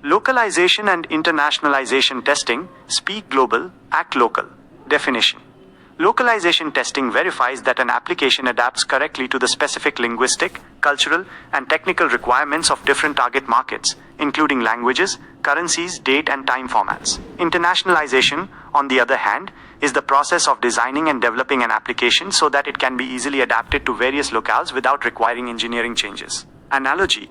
Localization and internationalization testing, speak global, act local. Definition. Localization testing verifies that an application adapts correctly to the specific linguistic, cultural, and technical requirements of different target markets, including languages, currencies, date, and time formats. Internationalization, on the other hand, is the process of designing and developing an application so that it can be easily adapted to various locales without requiring engineering changes. Analogy.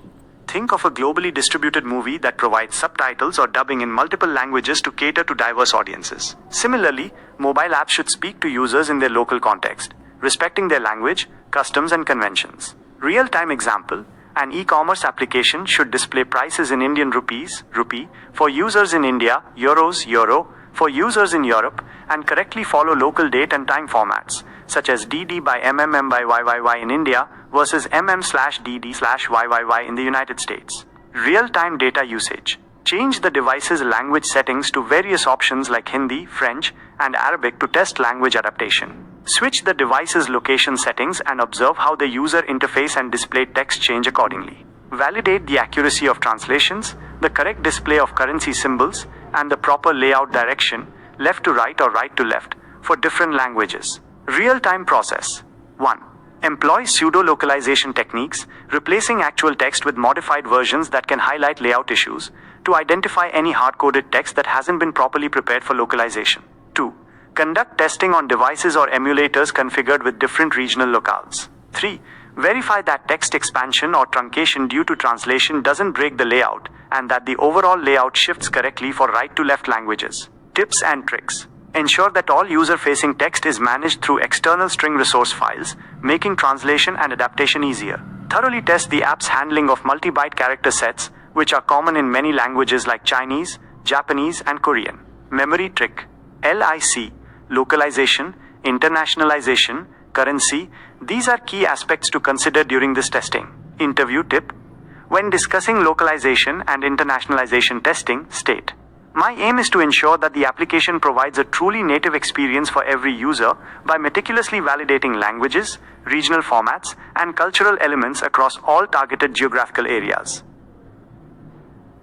Think of a globally distributed movie that provides subtitles or dubbing in multiple languages to cater to diverse audiences. Similarly, mobile apps should speak to users in their local context, respecting their language, customs, and conventions. Real-time example, an e-commerce application should display prices in Indian rupees, rupee, for users in India, euros, euro, for users in Europe, and correctly follow local date and time formats, such as DD by MMM by YYY in India versus MM/DD/YYY in the United States. Real-time data usage. Change the device's language settings to various options like Hindi, French, and Arabic to test language adaptation. Switch the device's location settings and observe how the user interface and display text change accordingly. Validate the accuracy of translations, the correct display of currency symbols, and the proper layout direction, left to right or right to left, for different languages. Real-time process. 1. Employ pseudo-localization techniques, replacing actual text with modified versions that can highlight layout issues, to identify any hard-coded text that hasn't been properly prepared for localization. 2. Conduct testing on devices or emulators configured with different regional locales. 3. Verify that text expansion or truncation due to translation doesn't break the layout, and that the overall layout shifts correctly for right to left languages. Tips and tricks. Ensure that all user-facing text is managed through external string resource files, making translation and adaptation easier. Thoroughly test the app's handling of multi-byte character sets, which are common in many languages like Chinese, Japanese, and Korean. Memory trick. LIC, localization, internationalization, currency, these are key aspects to consider during this testing. Interview tip. When discussing localization and internationalization testing, state: my aim is to ensure that the application provides a truly native experience for every user by meticulously validating languages, regional formats, and cultural elements across all targeted geographical areas.